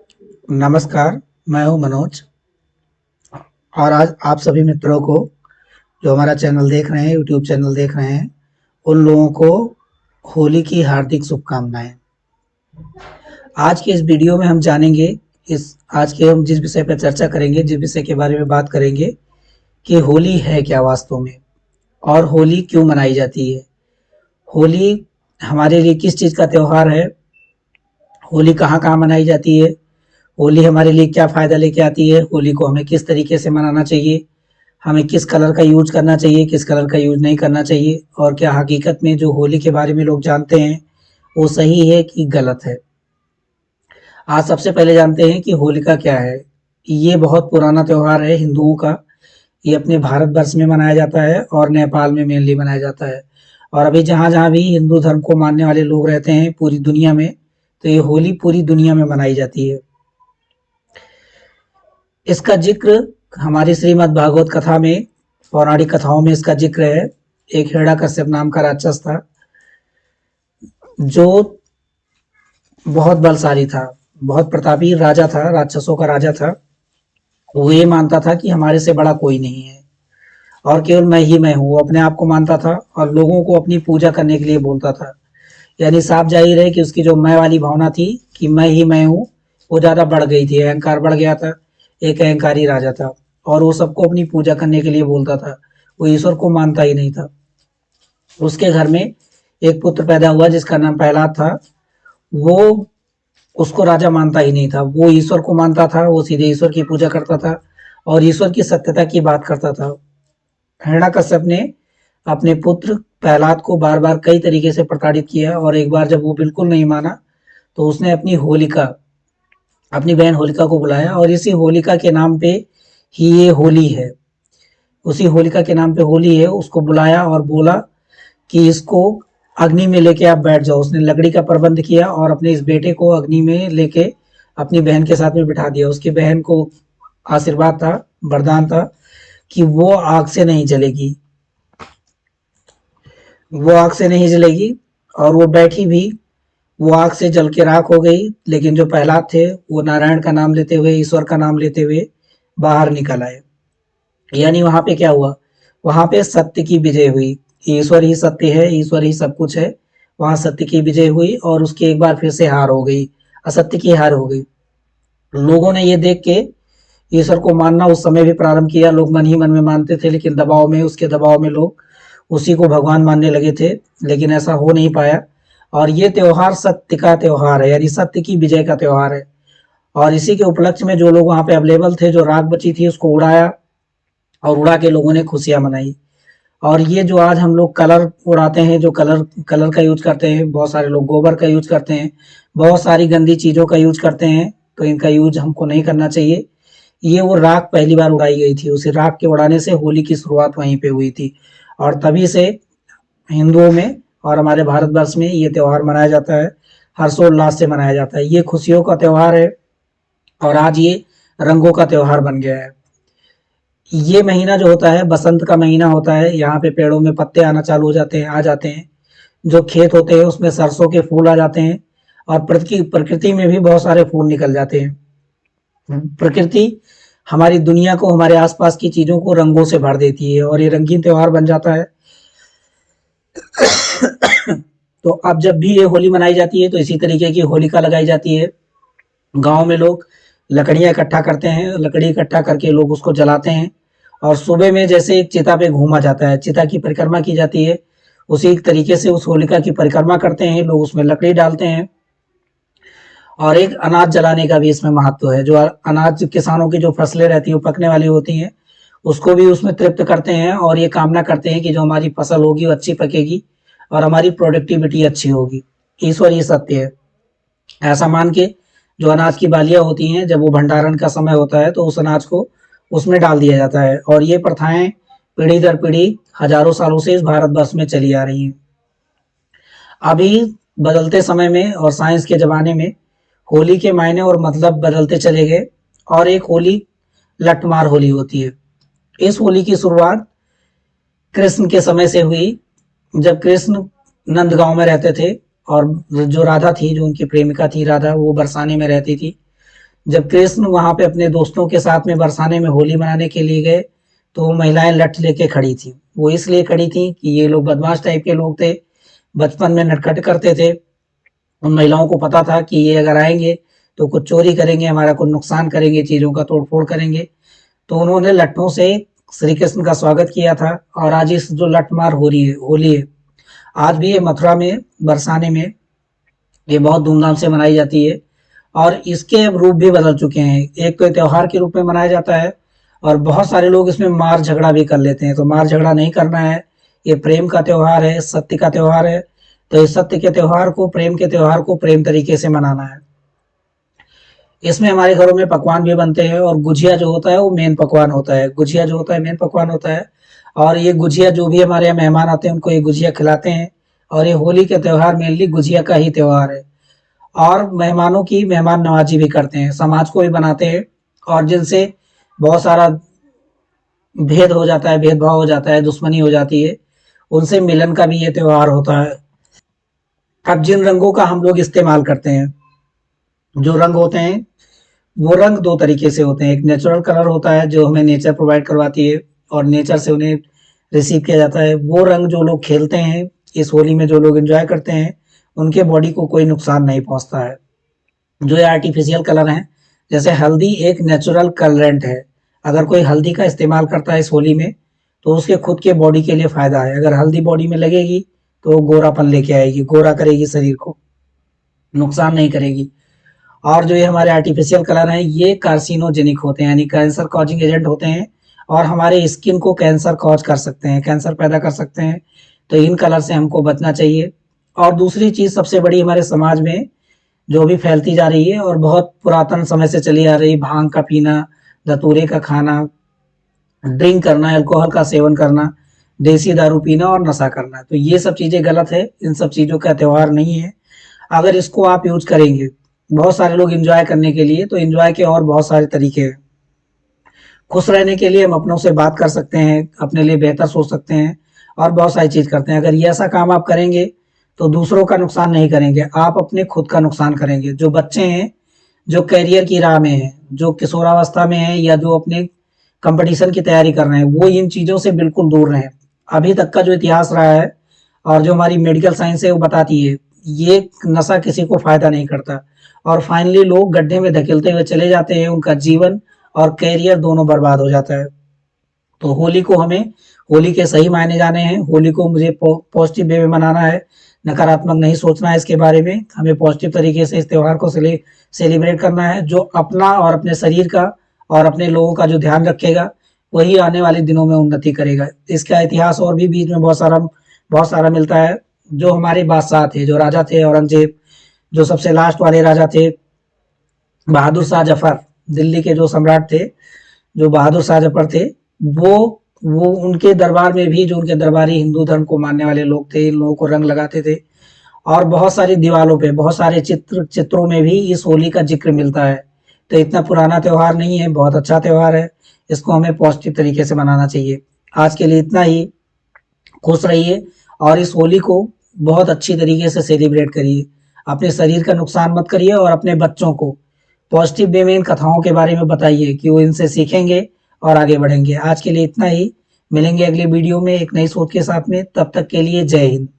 नमस्कार, मैं हूँ मनोज और आज आप सभी मित्रों को जो हमारा चैनल देख रहे हैं, यूट्यूब चैनल देख रहे हैं, उन लोगों को होली की हार्दिक शुभकामनाएँ। आज के इस वीडियो में हम जानेंगे इस आज के हम जिस विषय पर चर्चा करेंगे, जिस विषय के बारे में बात करेंगे कि होली है क्या वास्तव में और होली क्यों मनाई जाती है? होली हमारे लिए किस चीज़ का त्योहार है? होली कहाँ-कहाँ मनाई जाती है? होली हमारे लिए क्या फ़ायदा लेके आती है? होली को हमें किस तरीके से मनाना चाहिए? हमें किस कलर का यूज़ करना चाहिए, किस कलर का यूज़ नहीं करना चाहिए? और क्या हकीकत में जो होली के बारे में लोग जानते हैं, वो सही है कि गलत है? आज सबसे पहले जानते हैं कि होलिका क्या है? ये बहुत पुराना त्योहार है हिंदुओं का। ये अपने भारतवर्ष में मनाया जाता है और नेपाल में मेनली मनाया जाता है। और अभी जहाँ-जहाँ भी हिंदू धर्म को मानने वाले लोग रहते हैं पूरी दुनिया में, तो ये होली पूरी दुनिया में मनाई जाती है। इसका ज़िक्र हमारी श्रीमद् भागवत कथा में, पौराणिक कथाओं में इसका ज़िक्र है। एक हिरण्यकश्यप नाम का राक्षस था, जो बहुत बलशाली था, बहुत प्रतापी राजा था, राक्षसों का राजा था। वो ये मानता था कि हमारे से बड़ा कोई नहीं है और केवल मैं ही मैं हूँ। वो अपने आप को मानता था और लोगों को अपनी पूजा करने के लिए बोलता था। यानी साफ जाहिर है कि उसकी जो मैं वाली भावना थी कि मैं ही मैं हूँ, वो ज़्यादा बढ़ गई थी, अहंकार बढ़ गया था। एक अहंकारी राजा था और वो सबको अपनी पूजा करने के लिए बोलता था। वो ईश्वर को मानता ही नहीं था। उसके घर में एक पुत्र पैदा हुआ जिसका नाम प्रहलाद था। वो उसको राजा मानता ही नहीं था। वो ईश्वर को मानता था, वो सीधे ईश्वर की पूजा करता था और ईश्वर की सत्यता की बात करता था। हिरण्यकश्यप ने अपने पुत्र प्रहलाद को बार-बार कई तरीके से प्रताड़ित किया और एक बार जब वो बिल्कुल नहीं माना, तो उसने अपनी बहन होलिका को बुलाया और इसी होलिका के नाम पे ही ये होली है। उसी होलिका के नाम पे होली है, उसको बुलाया और बोला कि इसको अग्नि में लेके आप बैठ जाओ। उसने लकड़ी का प्रबंध किया और अपने इस बेटे को अग्नि में लेके अपनी बहन के साथ में बिठा दिया। उसकी बहन को आशीर्वाद था, वरदान था कि वो आग से नहीं जलेगी। वो आग से नहीं जलेगी और वो बैठी भी, वो आग से जल के राख हो गई। लेकिन जो प्रहलाद थे, वो नारायण का नाम लेते हुए, ईश्वर का नाम लेते हुए बाहर निकल आए। यानी वहां पे क्या हुआ? वहां पे सत्य की विजय हुई। ईश्वर ही सत्य है, ईश्वर ही सब कुछ है। वहां सत्य की विजय हुई और उसकी एक बार फिर से हार हो गई, असत्य की हार हो गई। लोगों ने ये देख के ईश्वर को मानना उस समय भी प्रारंभ किया। लोग मन ही मन में मानते थे, लेकिन दबाव में, उसके दबाव में लोग उसी को भगवान मानने लगे थे। लेकिन ऐसा हो नहीं पाया और ये त्योहार सत्य का त्योहार है, यानी सत्य की विजय का त्योहार है। और इसी के उपलक्ष्य में जो लोग वहां पे अवेलेबल थे, जो राख बची थी, उसको उड़ाया और उड़ा के लोगों ने खुशियां मनाई। और ये जो आज हम लोग कलर उड़ाते हैं, जो कलर कलर का यूज करते हैं, बहुत सारे लोग गोबर का यूज करते हैं, बहुत सारी गंदी चीजों का यूज करते हैं, तो इनका यूज हमको नहीं करना चाहिए। ये वो राख पहली बार उड़ाई गई थी, उसी राख के उड़ाने से होली की शुरुआत वहीं पे हुई थी और तभी से हिंदुओं में और हमारे भारतवर्ष में ये त्योहार मनाया जाता है। हर्षोल्लास से मनाया जाता है। ये खुशियों का त्योहार है और आज ये रंगों का त्योहार बन गया है। ये महीना जो होता है, बसंत का महीना होता है। यहाँ पे पेड़ों में पत्ते आना चालू हो जाते हैं, आ जाते हैं। जो खेत होते हैं उसमें सरसों के फूल आ जाते हैं और प्रकृति में भी बहुत सारे फूल निकल जाते हैं। प्रकृति हमारी दुनिया को, हमारे आसपास की चीजों को रंगों से भर देती है और ये रंगीन त्योहार बन जाता है। तो अब जब भी ये होली मनाई जाती है तो इसी तरीके की होलिका लगाई जाती है। गांव में लोग लकड़ियां इकट्ठा करते हैं, लकड़ी इकट्ठा करके लोग उसको जलाते हैं और सुबह में जैसे एक चिता पे घूमा जाता है, चिता की परिक्रमा की जाती है, उसी तरीके से उस होलिका की परिक्रमा करते हैं लोग। उसमें लकड़ी डालते हैं और एक अनाज जलाने का भी इसमें महत्व है। जो अनाज किसानों की जो फसलें रहती है, वो पकने वाली होती हैं, उसको भी उसमें तृप्त करते हैं और ये कामना करते हैं कि जो हमारी फसल होगी वो अच्छी पकेगी और हमारी प्रोडक्टिविटी अच्छी होगी। ईश्वर ये सत्य है। ऐसा मान के जो अनाज की बालियां होती हैं, जब वो भंडारण का समय होता है तो उस अनाज को उसमें डाल दिया जाता है और ये प्रथाएं पीढ़ी दर पीढ़ी हजारों सालों से इस भारतवर्ष में चली आ रही हैं। अभी बदलते समय में और साइंस के जमाने में होली के मायने और मतलब बदलते चले गए और एक होली लठमार होली होती है। इस होली की शुरुआत कृष्ण के समय से हुई, जब कृष्ण नंदगांव में रहते थे और जो राधा थी, जो उनकी प्रेमिका थी राधा, वो बरसाने में रहती थी। जब कृष्ण वहां पे अपने दोस्तों के साथ में बरसाने में होली मनाने के लिए गए, तो वो महिलाएं लठ लेके खड़ी थी। वो इसलिए खड़ी थी कि ये लोग बदमाश टाइप के लोग थे, बचपन में नटखट करते थे। उन महिलाओं को पता था कि ये अगर आएंगे तो कुछ चोरी करेंगे, हमारा कुछ नुकसान करेंगे, चीजों का तोड़-फोड़ करेंगे। तो उन्होंने लट्ठों से श्री कृष्ण का स्वागत किया था। और आज इस जो लठमार हो रही है होली है, आज भी ये मथुरा में बरसाने में ये बहुत धूमधाम से मनाई जाती है। और इसके अब रूप भी बदल चुके हैं। एक तो त्योहार के रूप में मनाया जाता है, और बहुत सारे लोग इसमें मार झगड़ा भी कर लेते हैं। तो मार झगड़ा नहीं करना है, ये प्रेम का त्योहार है, सत्य का त्योहार है। तो इस सत्य के त्योहार को, प्रेम के त्योहार को प्रेम तरीके से मनाना है। इसमें हमारे घरों में पकवान भी बनते हैं, और गुझिया जो होता है वो मेन पकवान होता है। गुझिया जो होता है मेन पकवान होता है। और ये गुझिया जो भी हमारे यहाँ मेहमान आते हैं उनको ये गुझिया खिलाते हैं। और ये होली के त्योहार मेनली गुझिया का ही त्योहार है। और मेहमानों की मेहमान नवाजी भी करते हैं, समाज को भी बनाते हैं। और जिनसे बहुत सारा भेद हो जाता है, भेदभाव हो जाता है, दुश्मनी हो जाती है, उनसे मिलन का भी ये त्योहार होता है। अब जिन रंगों का हम लोग इस्तेमाल करते हैं, जो रंग होते हैं, वो रंग दो तरीके से होते हैं। एक नेचुरल कलर होता है जो हमें नेचर प्रोवाइड करवाती है, और नेचर से उन्हें रिसीव किया जाता है। वो रंग जो लोग खेलते हैं इस होली में, जो लोग एंजॉय करते हैं, उनके बॉडी को कोई नुकसान नहीं पहुंचता है। जो ये आर्टिफिशियल कलर हैं, जैसे हल्दी एक नेचुरल कलरेंट है। अगर कोई हल्दी का इस्तेमाल करता है इस होली में, तो उसके खुद के बॉडी के लिए फायदा है। अगर हल्दी बॉडी में लगेगी तो वो गोरापन लेके आएगी, गोरा करेगी शरीर को, नुकसान नहीं करेगी। और जो ये हमारे आर्टिफिशियल कलर हैं, ये कार्सिनोजेनिक होते हैं, यानी कैंसर कॉजिंग एजेंट होते हैं, और हमारे स्किन को कैंसर कॉज कर सकते हैं, कैंसर पैदा कर सकते हैं। तो इन कलर से हमको बचना चाहिए। और दूसरी चीज सबसे बड़ी हमारे समाज में जो भी फैलती जा रही है और बहुत पुरातन समय से चली आ रही, भांग का पीना, धतूरे का खाना, ड्रिंक करना, अल्कोहल का सेवन करना, देसी दारू पीना और नशा करना, तो ये सब चीजें गलत है। इन सब चीजों का त्योहार नहीं है। अगर इसको आप यूज करेंगे बहुत सारे लोग एंजॉय करने के लिए, तो एंजॉय के और बहुत सारे तरीके हैं। खुश रहने के लिए हम अपनों से बात कर सकते हैं, अपने लिए बेहतर सोच सकते हैं, और बहुत सारी चीज करते हैं। अगर ये ऐसा काम आप करेंगे तो दूसरों का नुकसान नहीं करेंगे, आप अपने खुद का नुकसान करेंगे। जो बच्चे हैं, जो करियर की राह में हैं, जो किशोरावस्था में हैं, या जो अपने कंपटीशन की तैयारी कर रहे हैं, वो इन चीजों से बिल्कुल दूर रहें। अभी तक का जो इतिहास रहा है और जो हमारी मेडिकल साइंस है वो बताती है, ये नशा किसी को फायदा नहीं करता। और फाइनली लोग गड्ढे में धकेलते हुए चले जाते हैं, उनका जीवन और करियर दोनों बर्बाद हो जाता है। तो होली को हमें होली के सही मायने जाने हैं। होली को मुझे पॉजिटिव वे में मनाना है, नकारात्मक नहीं सोचना है इसके बारे में। हमें पॉजिटिव तरीके से इस त्योहार को सेलिब्रेट करना है। जो अपना और अपने शरीर का और अपने लोगों का जो ध्यान रखेगा, वही आने वाले दिनों में उन्नति करेगा। इसका इतिहास और भी बीच में बहुत सारा मिलता है। जो हमारे बादशाह थे, जो राजा थे, औरंगजेब, जो सबसे लास्ट वाले राजा थे, बहादुर शाह जफर, दिल्ली के जो सम्राट थे, जो बहादुर शाह जफर थे, वो उनके दरबार में भी, जो उनके दरबारी हिंदू धर्म को मानने वाले लोग थे, इन लोगों को रंग लगाते थे। और बहुत सारी दीवारों पे, बहुत सारे चित्रों में भी इस होली का जिक्र मिलता है। तो इतना पुराना त्योहार नहीं है, बहुत अच्छा त्योहार है। इसको हमें पॉजिटिव तरीके से मनाना चाहिए। आज के लिए इतना ही। खुश रहिए और इस होली को बहुत अच्छी तरीके से सेलिब्रेट करिए। अपने शरीर का नुकसान मत करिए, और अपने बच्चों को पॉजिटिव वे में इन कथाओं के बारे में बताइए कि वो इनसे सीखेंगे और आगे बढ़ेंगे। आज के लिए इतना ही। मिलेंगे अगले वीडियो में एक नई सोच के साथ में। तब तक के लिए जय हिंद।